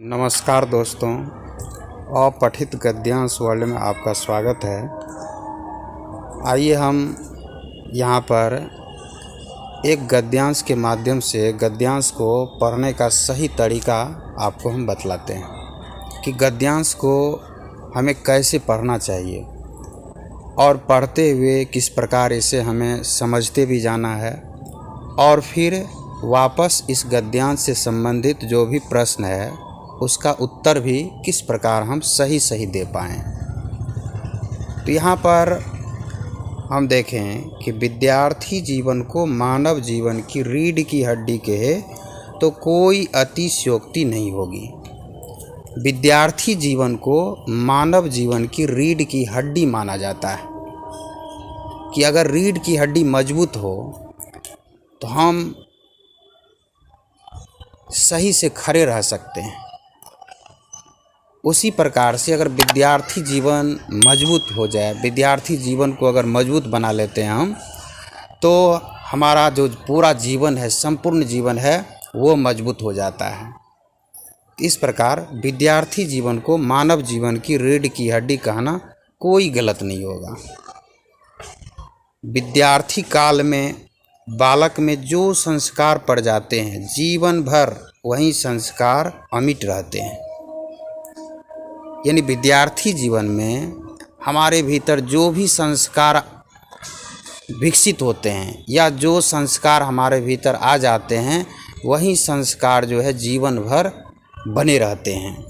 नमस्कार दोस्तों, अपठित गद्यांश वर्ल्ड में आपका स्वागत है। आइए हम यहाँ पर एक गद्यांश के माध्यम से गद्यांश को पढ़ने का सही तरीका आपको हम बतलाते हैं कि गद्यांश को हमें कैसे पढ़ना चाहिए और पढ़ते हुए किस प्रकार इसे हमें समझते भी जाना है और फिर वापस इस गद्यांश से संबंधित जो भी प्रश्न है उसका उत्तर भी किस प्रकार हम सही दे पाएँ। तो यहाँ पर हम देखें कि विद्यार्थी जीवन को मानव जीवन की रीढ़ की हड्डी कहे तो कोई अतिशयोक्ति नहीं होगी। विद्यार्थी जीवन को मानव जीवन की रीढ़ की हड्डी माना जाता है कि अगर रीढ़ की हड्डी मजबूत हो तो हम सही से खड़े रह सकते हैं। उसी प्रकार से अगर विद्यार्थी जीवन मजबूत हो जाए, विद्यार्थी जीवन को अगर मजबूत बना लेते हैं हम, तो हमारा जो पूरा जीवन है, संपूर्ण जीवन है, वो मजबूत हो जाता है। इस प्रकार विद्यार्थी जीवन को मानव जीवन की रीढ़ की हड्डी कहना कोई गलत नहीं होगा। विद्यार्थी काल में बालक में जो संस्कार पड़ जाते हैं, जीवन भर वही संस्कार अमिट रहते हैं। यानी विद्यार्थी जीवन में हमारे भीतर जो भी संस्कार विकसित होते हैं या जो संस्कार हमारे भीतर आ जाते हैं, वही संस्कार जो है जीवन भर बने रहते हैं।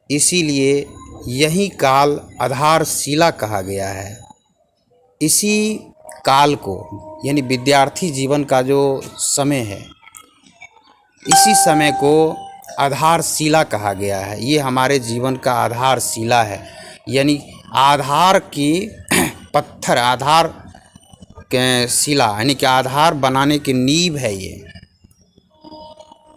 इसीलिए यही काल आधारशिला कहा गया है। इसी काल को यानी विद्यार्थी जीवन का जो समय है, इसी समय को आधारशिला कहा गया है। ये हमारे जीवन का आधारशिला है, यानी आधार की पत्थर, आधार के शिला यानी कि आधार बनाने की नींव है। ये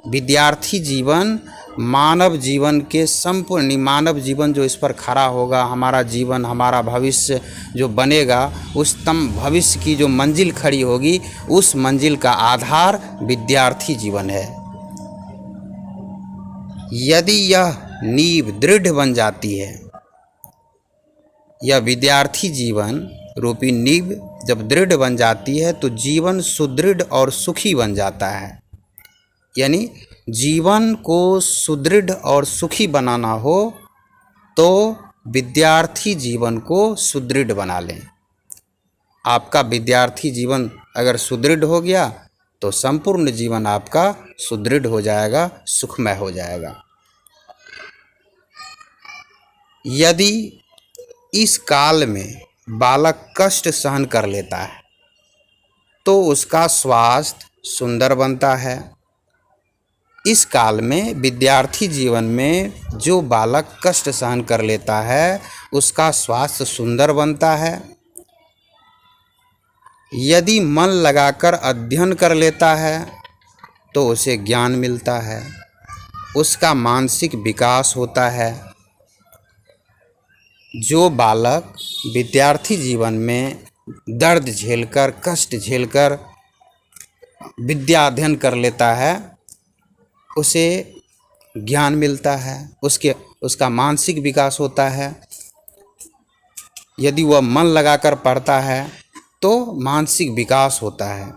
विद्यार्थी जीवन मानव जीवन के संपूर्ण, मानव जीवन जो इस पर खड़ा होगा, हमारा जीवन, हमारा भविष्य जो बनेगा, उस तम भविष्य की जो मंजिल खड़ी होगी, उस मंजिल का आधार विद्यार्थी जीवन है। यदि यह नींव दृढ़ बन जाती है, यह विद्यार्थी जीवन रूपी नींव जब दृढ़ बन जाती है तो जीवन सुदृढ़ और सुखी बन जाता है। यानी जीवन को सुदृढ़ और सुखी बनाना हो तो विद्यार्थी जीवन को सुदृढ़ बना लें। आपका विद्यार्थी जीवन अगर सुदृढ़ हो गया तो संपूर्ण जीवन आपका सुदृढ़ हो जाएगा, सुखमय हो जाएगा। यदि इस काल में बालक कष्ट सहन कर लेता है तो उसका स्वास्थ्य सुंदर बनता है। इस काल में विद्यार्थी जीवन में जो बालक कष्ट सहन कर लेता है उसका स्वास्थ्य सुंदर बनता है। यदि मन लगाकर अध्ययन कर लेता है तो उसे ज्ञान मिलता है, उसका मानसिक विकास होता है। जो बालक विद्यार्थी जीवन में दर्द झेलकर, कष्ट झेलकर विद्या अध्ययन कर लेता है, उसे ज्ञान मिलता है, उसका मानसिक विकास होता है। यदि वह मन लगाकर पढ़ता है तो मानसिक विकास होता है।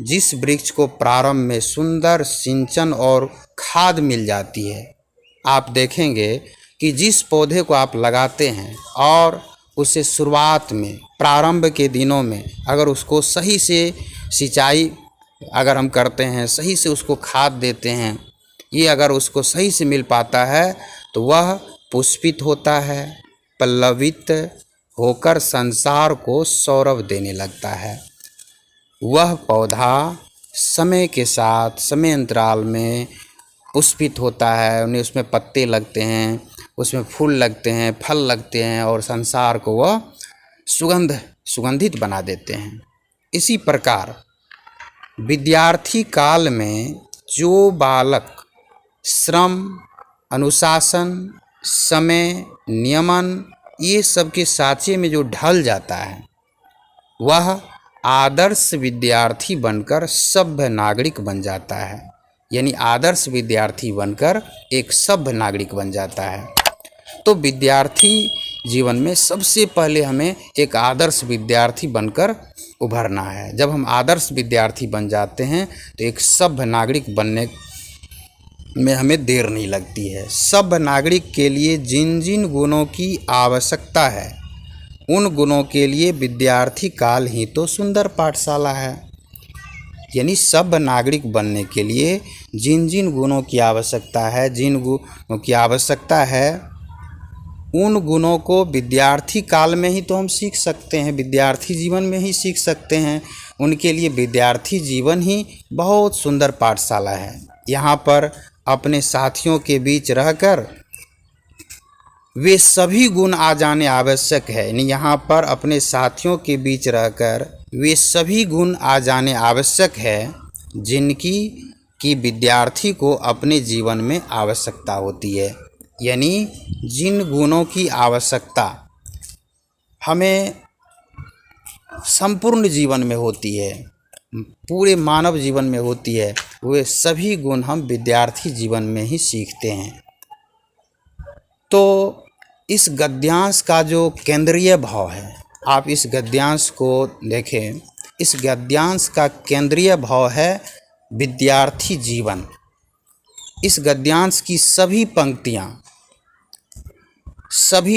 जिस वृक्ष को प्रारंभ में सुंदर सिंचन और खाद मिल जाती है, आप देखेंगे कि जिस पौधे को आप लगाते हैं और उसे शुरुआत में, प्रारंभ के दिनों में अगर उसको सही से सिंचाई अगर हम करते हैं, सही से उसको खाद देते हैं, ये अगर उसको सही से मिल पाता है तो वह पुष्पित होता है, पल्लवित होकर संसार को सौरभ देने लगता है। वह पौधा समय के साथ, समय अंतराल में पुष्पित होता है, उन्हें उसमें पत्ते लगते हैं, उसमें फूल लगते हैं, फल लगते हैं और संसार को वह सुगंधित बना देते हैं। इसी प्रकार विद्यार्थी काल में जो बालक श्रम, अनुशासन, समय, नियमन, ये सब के साँचे में जो ढल जाता है, वह आदर्श विद्यार्थी बनकर सभ्य नागरिक बन जाता है। यानी आदर्श विद्यार्थी बनकर एक सभ्य नागरिक बन जाता है। तो विद्यार्थी जीवन में सबसे पहले हमें एक आदर्श विद्यार्थी बनकर उभरना है। जब हम आदर्श विद्यार्थी बन जाते हैं तो एक सभ्य नागरिक बनने में हमें देर नहीं लगती है। सभ्य नागरिक के लिए जिन जिन गुणों की आवश्यकता है उन गुणों के लिए विद्यार्थी काल ही तो सुंदर पाठशाला है। यानी सभ्य नागरिक बनने के लिए जिन जिन गुणों की आवश्यकता है, जिन गुणों की आवश्यकता है उन गुणों को विद्यार्थी काल में ही तो हम सीख सकते हैं, विद्यार्थी जीवन में ही सीख सकते हैं। उनके लिए विद्यार्थी जीवन ही बहुत सुंदर पाठशाला है। यहाँ पर अपने साथियों के बीच रहकर वे सभी गुण आ जाने आवश्यक है। यानी यहाँ पर अपने साथियों के बीच रहकर वे सभी गुण आ जाने आवश्यक है जिनकी कि विद्यार्थी को अपने जीवन में आवश्यकता होती है। यानी जिन गुणों की आवश्यकता हमें संपूर्ण जीवन में होती है, पूरे मानव जीवन में होती है, वे सभी गुण हम विद्यार्थी जीवन में ही सीखते हैं। तो इस गद्यांश का जो केंद्रीय भाव है, आप इस गद्यांश को देखें। इस गद्यांश का केंद्रीय भाव है विद्यार्थी जीवन। इस गद्यांश की सभी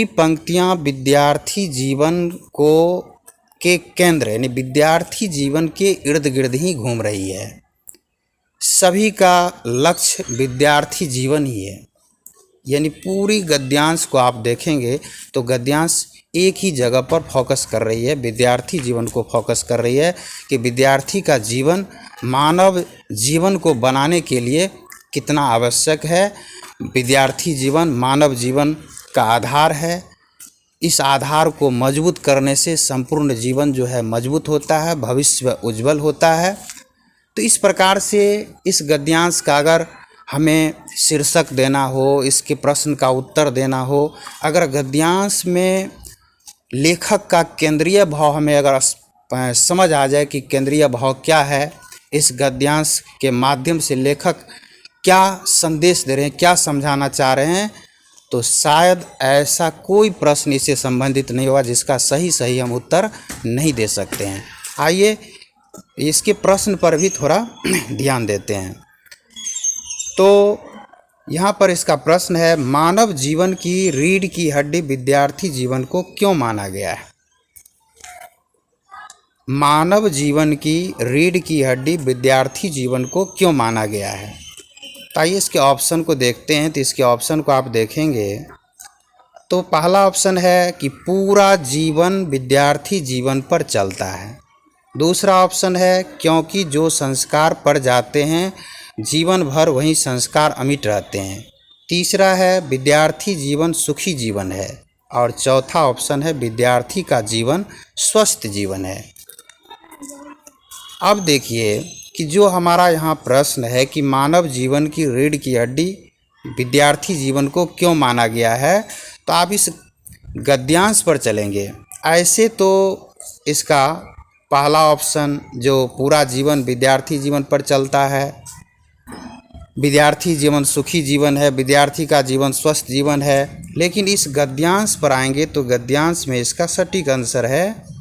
पंक्तियाँ विद्यार्थी जीवन के केंद्र यानी विद्यार्थी जीवन के इर्द गिर्द ही घूम रही है। सभी का लक्ष्य विद्यार्थी जीवन ही है। यानी पूरी गद्यांश को आप देखेंगे तो गद्यांश एक ही जगह पर फोकस कर रही है, विद्यार्थी जीवन को फोकस कर रही है कि विद्यार्थी का जीवन मानव जीवन को बनाने के लिए कितना आवश्यक है। विद्यार्थी जीवन मानव जीवन का आधार है। इस आधार को मजबूत करने से संपूर्ण जीवन जो है मजबूत होता है, भविष्य उज्जवल होता है। तो इस प्रकार से इस गद्यांश का अगर हमें शीर्षक देना हो, इसके प्रश्न का उत्तर देना हो, अगर गद्यांश में लेखक का केंद्रीय भाव हमें अगर समझ आ जाए कि केंद्रीय भाव क्या है, इस गद्यांश के माध्यम से लेखक क्या संदेश दे रहे हैं, क्या समझाना चाह रहे हैं, तो शायद ऐसा कोई प्रश्न इससे संबंधित नहीं होगा जिसका सही हम उत्तर नहीं दे सकते हैं। आइए इसके प्रश्न पर भी थोड़ा ध्यान देते हैं। तो यहाँ पर इसका प्रश्न है, मानव जीवन की रीढ़ की हड्डी विद्यार्थी जीवन को क्यों माना गया है? मानव जीवन की रीढ़ की हड्डी विद्यार्थी जीवन को क्यों माना गया है? तो आइए इसके ऑप्शन को देखते हैं। तो इसके ऑप्शन को आप देखेंगे तो पहला ऑप्शन है कि पूरा जीवन विद्यार्थी जीवन पर चलता है। दूसरा ऑप्शन है क्योंकि जो संस्कार पड़ जाते हैं जीवन भर वही संस्कार अमिट रहते हैं। तीसरा है विद्यार्थी जीवन सुखी जीवन है। और चौथा ऑप्शन है विद्यार्थी का जीवन स्वस्थ जीवन है। अब देखिए कि जो हमारा यहाँ प्रश्न है कि मानव जीवन की रीढ़ की हड्डी विद्यार्थी जीवन को क्यों माना गया है, तो आप इस गद्यांश पर चलेंगे। ऐसे तो इसका पहला ऑप्शन जो पूरा जीवन विद्यार्थी जीवन पर चलता है, विद्यार्थी जीवन सुखी जीवन है, विद्यार्थी का जीवन स्वस्थ जीवन है। लेकिन इस गद्यांश पर आएंगे तो गद्यांश में इसका सटीक आंसर है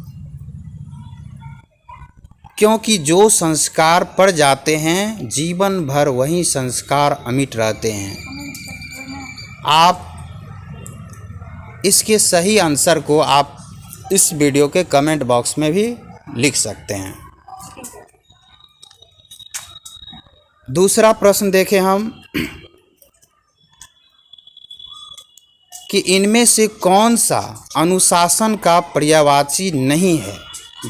क्योंकि जो संस्कार पड़ जाते हैं जीवन भर वही संस्कार अमिट रहते हैं। आप इसके सही आंसर को आप इस वीडियो के कमेंट बॉक्स में भी लिख सकते हैं। दूसरा प्रश्न देखें हम कि इनमें से कौन सा अनुशासन का पर्यायवाची नहीं है?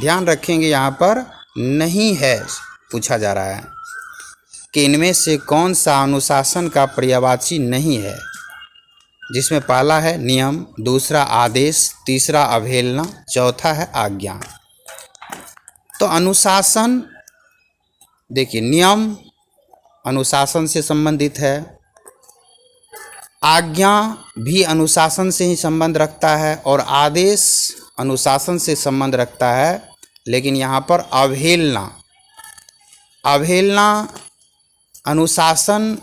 ध्यान रखेंगे यहाँ पर नहीं है पूछा जा रहा है कि इनमें से कौन सा अनुशासन का पर्यायवाची नहीं है, जिसमें पहला है नियम, दूसरा आदेश, तीसरा अवहेलना, चौथा है आज्ञा। तो अनुशासन देखिए, नियम अनुशासन से संबंधित है, आज्ञा भी अनुशासन से ही संबंध रखता है और आदेश अनुशासन से संबंध रखता है। लेकिन यहाँ पर अवहेलना अनुशासन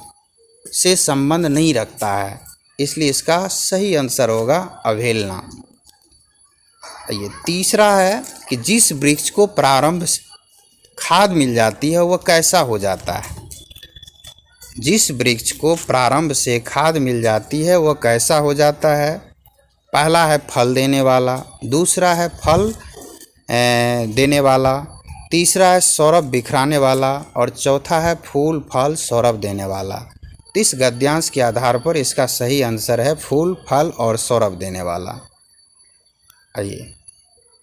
से संबंध नहीं रखता है, इसलिए इसका सही आंसर होगा अवहेलना। ये तीसरा है कि जिस वृक्ष को प्रारंभ से खाद मिल जाती है वह कैसा हो जाता है। जिस वृक्ष को प्रारंभ से खाद मिल जाती है वह कैसा हो जाता है। पहला है फल देने वाला, दूसरा है फल देने वाला, तीसरा है सौरभ बिखराने वाला और चौथा है फूल फल सौरभ देने वाला। इस गद्यांश के आधार पर इसका सही आंसर है फूल फल और सौरभ देने वाला। आइए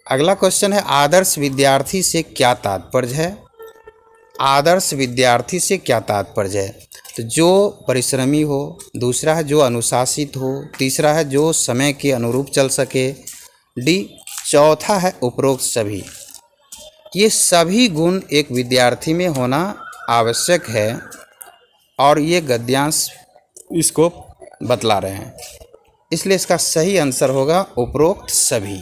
अगला क्वेश्चन है आदर्श विद्यार्थी से क्या तात्पर्य है। आदर्श विद्यार्थी से क्या तात्पर्य है, तो जो परिश्रमी हो, दूसरा है जो अनुशासित हो, तीसरा है जो समय के अनुरूप चल सके, डी चौथा है उपरोक्त सभी। ये सभी गुण एक विद्यार्थी में होना आवश्यक है और ये गद्यांश इसको बतला रहे हैं, इसलिए इसका सही आंसर होगा उपरोक्त सभी।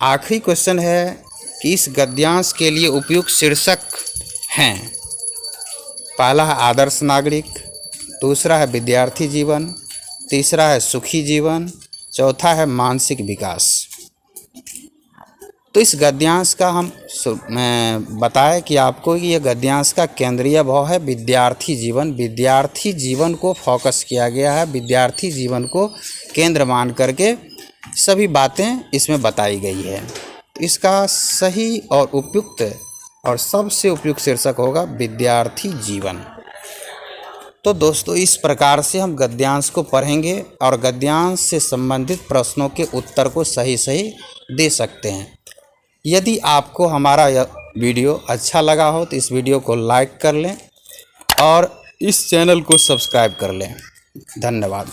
आखिरी क्वेश्चन है कि इस गद्यांश के लिए उपयुक्त शीर्षक हैं। पहला है आदर्श नागरिक, दूसरा है विद्यार्थी जीवन, तीसरा है सुखी जीवन, चौथा है मानसिक विकास। तो इस गद्यांश का मैं बताएं कि आपको कि यह गद्यांश का केंद्रीय भाव है विद्यार्थी जीवन। विद्यार्थी जीवन को फोकस किया गया है, विद्यार्थी जीवन को केंद्र मान करके सभी बातें इसमें बताई गई है। तो इसका सही और उपयुक्त और सबसे उपयुक्त शीर्षक होगा विद्यार्थी जीवन। तो दोस्तों इस प्रकार से हम गद्यांश को पढ़ेंगे और गद्यांश से संबंधित प्रश्नों के उत्तर को सही सही दे सकते हैं। यदि आपको हमारा यह वीडियो अच्छा लगा हो तो इस वीडियो को लाइक कर लें और इस चैनल को सब्सक्राइब कर लें। धन्यवाद।